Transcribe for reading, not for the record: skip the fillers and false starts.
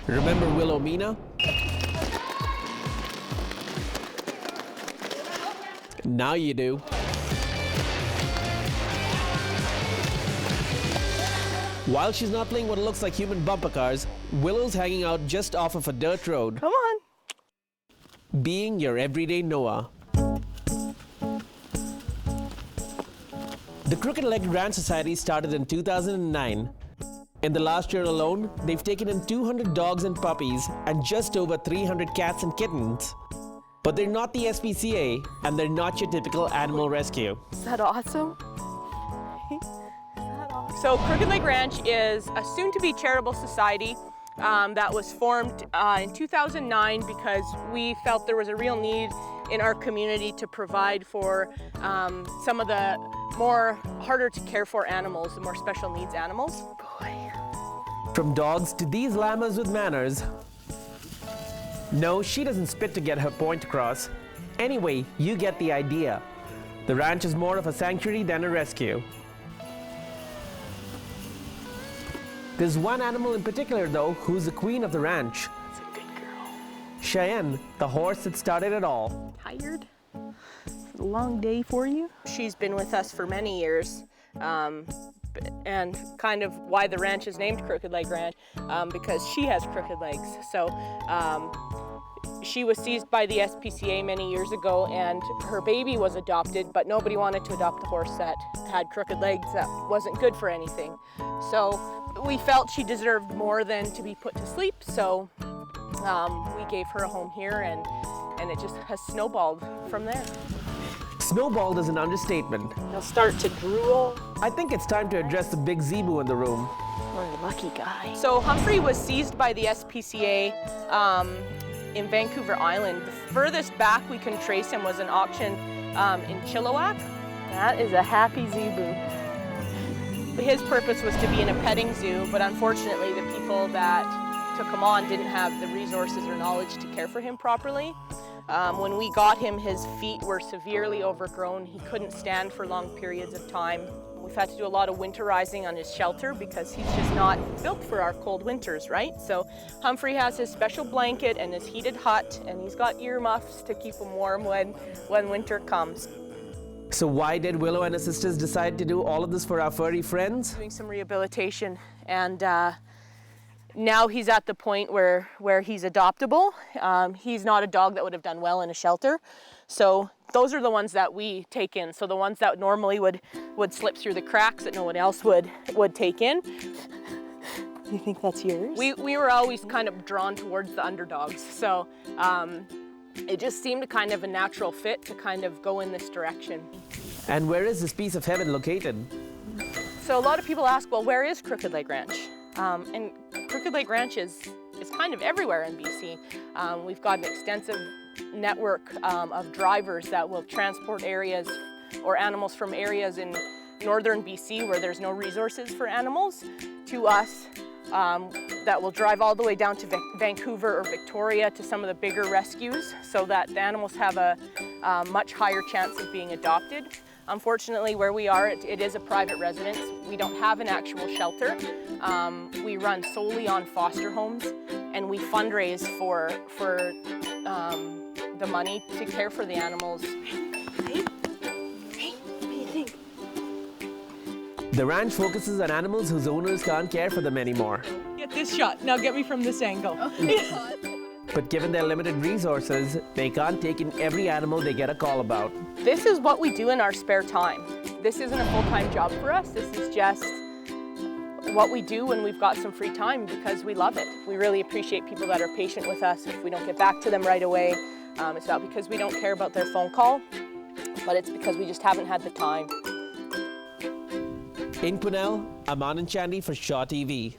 Remember Wilhelmina? Now you do. While she's not playing what looks like human bumper cars, Willow's hanging out just off of a dirt road. Come on. Being your everyday Noah. The Crooked-Legged Ranch Society started in 2009. In the last year alone, they've taken in 200 dogs and puppies and just over 300 cats and kittens. But they're not the SPCA, and they're not your typical animal rescue. Is that awesome? So Crooked Leg Ranch is a soon-to-be charitable society that was formed in 2009 because we felt there was a real need in our community to provide for some of the more harder to care for animals, the more special needs animals. Boy. From dogs to these llamas with manners. No, she doesn't spit to get her point across. Anyway, you get the idea. The ranch is more of a sanctuary than a rescue. There's one animal in particular, though, who's the queen of the ranch. That's a good girl. Cheyenne, the horse that started it all. Tired? It's a long day for you? She's been with us for many years. And kind of why the ranch is named Crooked Leg Ranch, because she has crooked legs. So she was seized by the SPCA many years ago, and her baby was adopted, but nobody wanted to adopt a horse that had crooked legs that wasn't good for anything. So we felt she deserved more than to be put to sleep, so we gave her a home here, and it just has snowballed from there. Snowballed is an understatement. They'll start to drool. I think it's time to address the big zebu in the room. What a lucky guy. So Humphrey was seized by the SPCA in Vancouver Island. The furthest back we can trace him was an auction in Chilliwack. That is a happy zebu. His purpose was to be in a petting zoo, but unfortunately the people that took him on didn't have the resources or knowledge to care for him properly. When we got him, his feet were severely overgrown. He couldn't stand for long periods of time. We've had to do a lot of winterizing on his shelter because he's just not built for our cold winters, right? So Humphrey has his special blanket and his heated hut, and he's got earmuffs to keep him warm when winter comes. So why did Willow and her sisters decide to do all of this for our furry friends? Doing some rehabilitation, and now he's at the point where he's adoptable. He's not a dog that would have done well in a shelter. So those are the ones that we take in. So the ones that normally would slip through the cracks that no one else would take in. You think that's yours? We were always kind of drawn towards the underdogs. So it just seemed kind of a natural fit to kind of go in this direction. And where is this piece of heaven located? So a lot of people ask, well, where is Crooked Leg Ranch? And Crooked Leg Ranch is kind of everywhere in BC. We've got an extensive network of drivers that will transport areas or animals from areas in northern BC where there's no resources for animals to us that will drive all the way down to Vancouver or Victoria to some of the bigger rescues so that the animals have a much higher chance of being adopted. Unfortunately, where we are, it is a private residence. We don't have an actual shelter. We run solely on foster homes, and we fundraise for the money to care for the animals. Hey, what do you think? The ranch focuses on animals whose owners can't care for them anymore. Get this shot. Now get me from this angle. But given their limited resources, they can't take in every animal they get a call about. This is what we do in our spare time. This isn't a full-time job for us. This is just what we do when we've got some free time because we love it. We really appreciate people that are patient with us if we don't get back to them right away. It's not because we don't care about their phone call, but it's because we just haven't had the time. In Punel, I'm Anand Chandy for Shaw TV.